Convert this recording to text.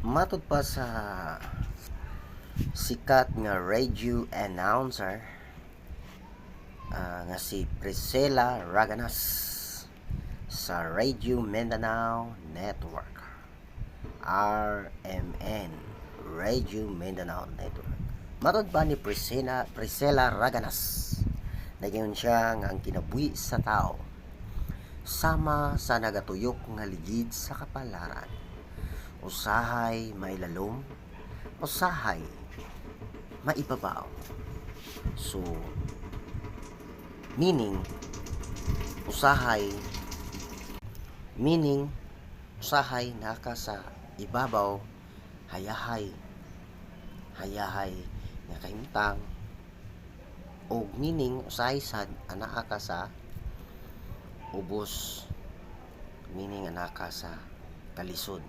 Matud pa sa sikat nga radio announcer nga si Priscilla Raganas sa Radio Mindanao Network, RMN, Radio Mindanao Network. Matud pa ni Priscilla Raganas nagyon siya nga ang kinabuhi sa tao sama sa nagatuyok nga ligid sa kapalaran, usahay mailalom, usahay maibabaw. So meaning usahay naka sa ibabaw, hayahay nga kahimtang, o meaning usahay sad anaa ka sa ubos, meaning anaka sa kalisod.